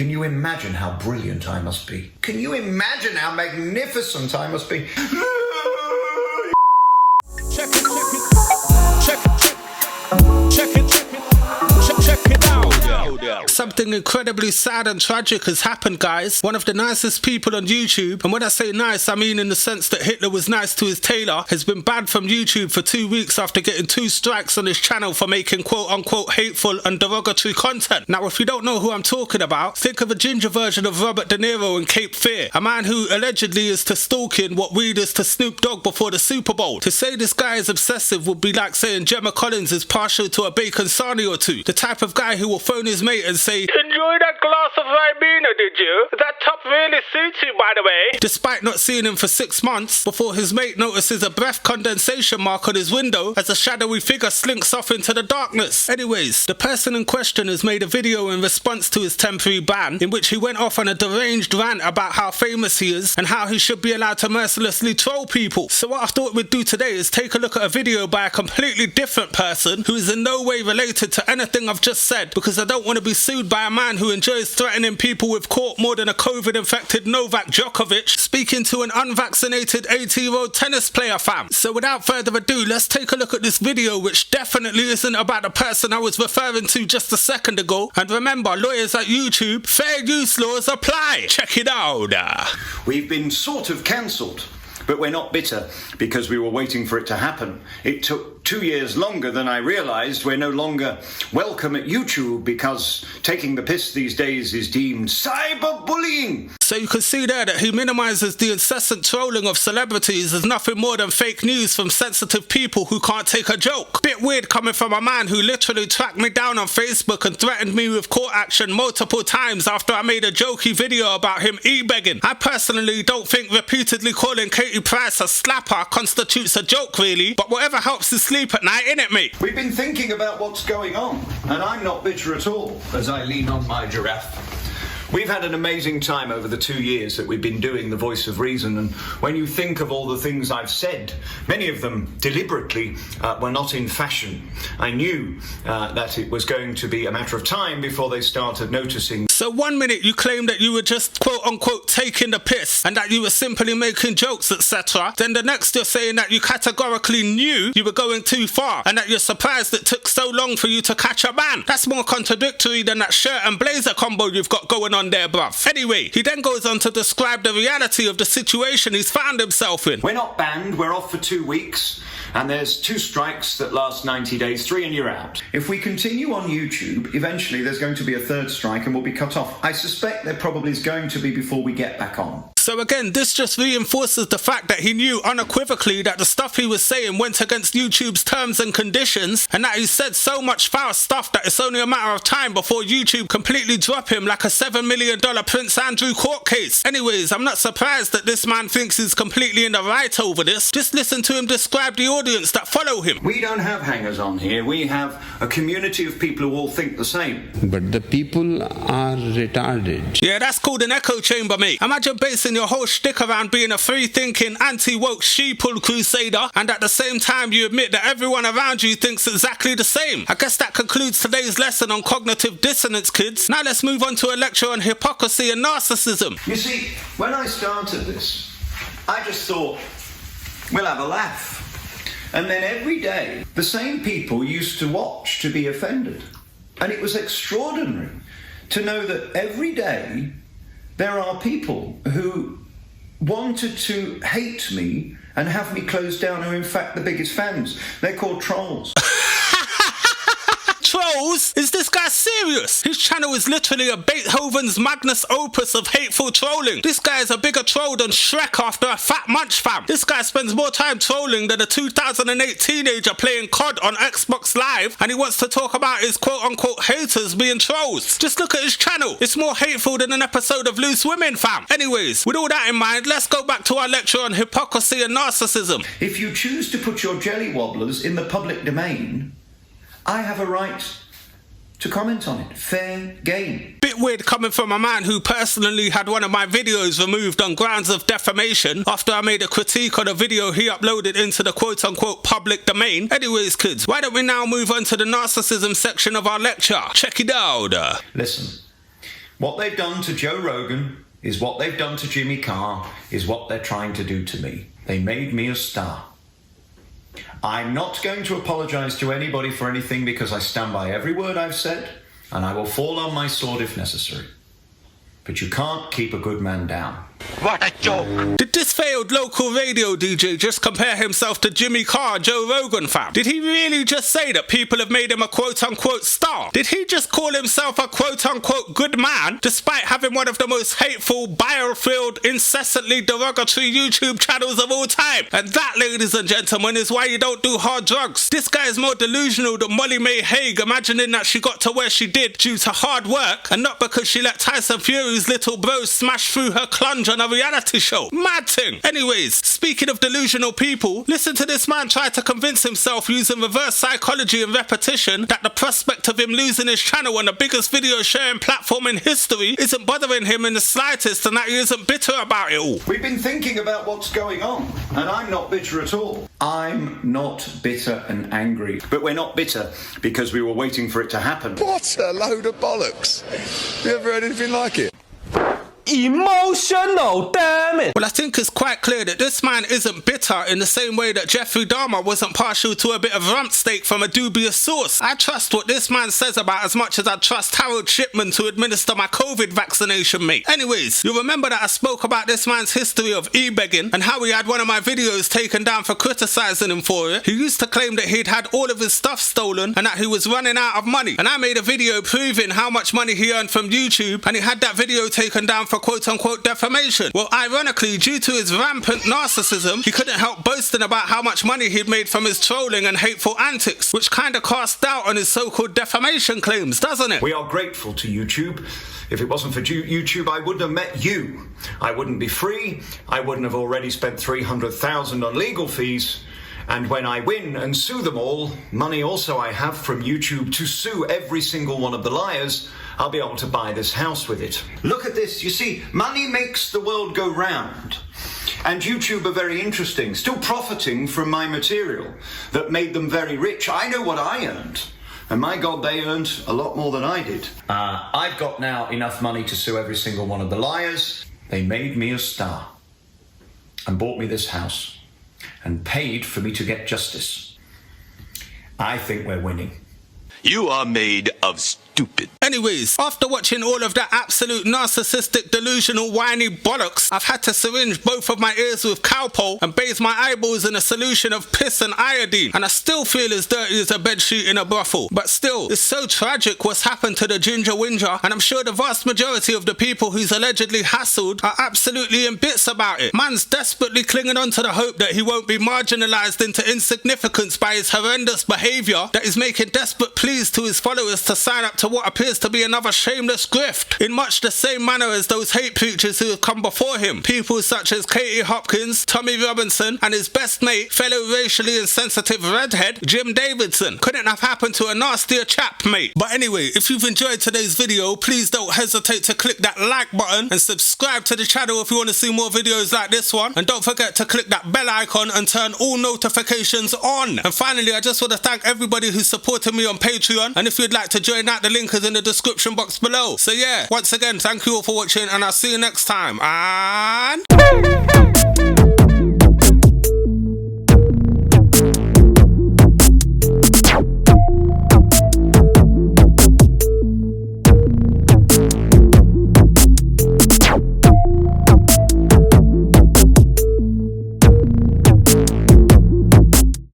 Can you imagine how brilliant I must be? Can you imagine how magnificent I must be? Check it out. Something incredibly sad and tragic has happened, guys. One of the nicest people on YouTube, and when I say nice, I mean in the sense that Hitler was nice to his tailor, has been banned from YouTube for 2 weeks after getting 2 strikes on his channel for making quote-unquote hateful and derogatory content. Now, if you don't know who I'm talking about, think of a ginger version of Robert De Niro in Cape Fear, a man who allegedly is to stalking what weed is to Snoop Dogg before the Super Bowl. To say this guy is obsessive would be like saying Gemma Collins is partial to a bacon sarnie or two. The type of guy who will phone his mate and say, "Enjoy that glass of Ribena, did you? That top really suits you, by the way." Despite not seeing him for 6 months, before his mate notices a breath condensation mark on his window as a shadowy figure slinks off into the darkness. Anyways, the person in question has made a video in response to his temporary ban, in which he went off on a deranged rant about how famous he is and how he should be allowed to mercilessly troll people. So what I thought we'd do today is take a look at a video by a completely different person who is in no way related to anything I've just said, because I don't want to be sued by a man who enjoys threatening people with court more than a COVID-infected Novak Djokovic speaking to an unvaccinated 80-year-old tennis player, fam. So without further ado, let's take a look at this video, which definitely isn't about the person I was referring to just a second ago. And remember, lawyers at YouTube, fair use laws apply. Check it out. We've been sort of cancelled, but we're not bitter because we were waiting for it to happen. It took 2 years longer than I realised. We're no longer welcome at YouTube because taking the piss these days is deemed cyberbullying. So you can see there that he minimises the incessant trolling of celebrities as nothing more than fake news from sensitive people who can't take a joke. Bit weird coming from a man who literally tracked me down on Facebook and threatened me with court action multiple times after I made a jokey video about him e-begging. I personally don't think repeatedly calling Katie Price a slapper constitutes a joke, really, but whatever helps his sleep at night, innit, mate? We've been thinking about what's going on, and I'm not bitter at all, as I lean on my giraffe. We've had an amazing time over the 2 years that we've been doing The Voice of Reason, and when you think of all the things I've said, many of them deliberately were not in fashion. I knew that it was going to be a matter of time before they started noticing. So 1 minute you claim that you were just quote-unquote taking the piss and that you were simply making jokes, etc. Then the next you're saying that you categorically knew you were going too far and that you're surprised it took so long for you to catch a ban. That's more contradictory than that shirt and blazer combo you've got going on there, bruv. Anyway, he then goes on to describe the reality of the situation he's found himself in. We're not banned, we're off for 2 weeks, and there's 2 strikes that last 90 days, 3 and you're out. If we continue on YouTube, eventually there's going to be a 3rd strike and we'll be cut off. I suspect there probably is going to be before we get back on. So again, this just reinforces the fact that he knew unequivocally that the stuff he was saying went against YouTube's terms and conditions, and that he said so much foul stuff that it's only a matter of time before YouTube completely drop him like a $7 million Prince Andrew court case. Anyways, I'm not surprised that this man thinks he's completely in the right over this. Just listen to him describe the audience that follow him. We don't have hangers on here. We have a community of people who all think the same. But the people are retarded. Yeah, that's called an echo chamber, mate. Imagine basing your whole shtick around being a free-thinking, anti-woke sheeple crusader, and at the same time you admit that everyone around you thinks exactly the same. I guess that concludes today's lesson on cognitive dissonance, kids. Now let's move on to a lecture on hypocrisy and narcissism. You see, when I started this, I just thought, we'll have a laugh. And then every day, the same people used to watch to be offended. And it was extraordinary to know that every day there are people who wanted to hate me and have me closed down who are in fact the biggest fans. They're called trolls. Trolls? Is this guy serious? His channel is literally a Beethoven's magnus opus of hateful trolling. This guy is a bigger troll than Shrek after a fat munch, fam. This guy spends more time trolling than a 2008 teenager playing COD on Xbox Live, and he wants to talk about his quote-unquote haters being trolls. Just look at his channel. It's more hateful than an episode of Loose Women, fam. Anyways, with all that in mind, let's go back to our lecture on hypocrisy and narcissism. If you choose to put your jelly wobblers in the public domain, I have a right to comment on it. Fair game. Bit weird coming from a man who personally had one of my videos removed on grounds of defamation after I made a critique on a video he uploaded into the quote-unquote public domain. Anyways, kids, why don't we now move on to the narcissism section of our lecture? Check it out. Listen, What they've done to Joe Rogan is what they've done to Jimmy Carr is what they're trying to do to me. They made me a star. I'm not going to apologise to anybody for anything because I stand by every word I've said and I will fall on my sword if necessary. But you can't keep a good man down. What a joke! Did this failed local radio DJ just compare himself to Jimmy Carr, Joe Rogan, fam? Did he really just say that people have made him a quote-unquote star? Did he just call himself a quote-unquote good man, despite having one of the most hateful, bile-filled, incessantly derogatory YouTube channels of all time? And that, ladies and gentlemen, is why you don't do hard drugs. This guy is more delusional than Molly May Hague, imagining that she got to where she did due to hard work, and not because she let Tyson Fury's little bro smash through her clunge on a reality show. Mad thing. Anyways, speaking of delusional people, listen to this man try to convince himself using reverse psychology and repetition that the prospect of him losing his channel on the biggest video sharing platform in history isn't bothering him in the slightest and that he isn't bitter about it all. We've been thinking about what's going on, and I'm not bitter at all. I'm not bitter and angry. But we're not bitter because we were waiting for it to happen. What a load of bollocks. You ever heard anything like it? Emotional, damn it! Well, I think it's quite clear that this man isn't bitter in the same way that Jeffrey Dahmer wasn't partial to a bit of rump steak from a dubious source. I trust what this man says about as much as I trust Harold Shipman to administer my COVID vaccination, mate. Anyways, you'll remember that I spoke about this man's history of e-begging and how he had one of my videos taken down for criticising him for it. He used to claim that he'd had all of his stuff stolen and that he was running out of money. And I made a video proving how much money he earned from YouTube, and he had that video taken down for quote-unquote defamation. Well, ironically, due to his rampant narcissism, he couldn't help boasting about how much money he'd made from his trolling and hateful antics, which kind of casts doubt on his so-called defamation claims, doesn't it? We are grateful to YouTube. If it wasn't for YouTube, I wouldn't have met you. I wouldn't be free. I wouldn't have already spent $300,000 on legal fees. And when I win and sue them all, money also I have from YouTube to sue every single one of the liars, I'll be able to buy this house with it. Look at this. You see, money makes the world go round. And YouTube are very interesting, still profiting from my material that made them very rich. I know what I earned. And my God, they earned a lot more than I did. I've got now enough money to sue every single one of the liars. They made me a star and bought me this house and paid for me to get justice. I think we're winning. You are made of stupid. Anyways, after watching all of that absolute narcissistic, delusional, whiny bollocks, I've had to syringe both of my ears with Calpol and bathe my eyeballs in a solution of piss and iodine, and I still feel as dirty as a bedsheet in a brothel. But still, it's so tragic what's happened to the Ginger Whinger, and I'm sure the vast majority of the people who's allegedly hassled are absolutely in bits about it. Man's desperately clinging on to the hope that he won't be marginalised into insignificance by his horrendous behaviour that is making desperate pleas to his followers to sign up to what appears to be another shameless grift, in much the same manner as those hate preachers who have come before him. People such as Katie Hopkins, Tommy Robinson, and his best mate, fellow racially insensitive redhead, Jim Davidson. Couldn't have happened to a nastier chap, mate. But anyway, if you've enjoyed today's video, please don't hesitate to click that like button and subscribe to the channel if you want to see more videos like this one. And don't forget to click that bell icon and turn all notifications on. And finally, I just want to thank everybody who's supported me on Patreon. And if you'd like to join that, the link is in the description box below. So yeah, once again, thank you all for watching, and I'll see you next time. And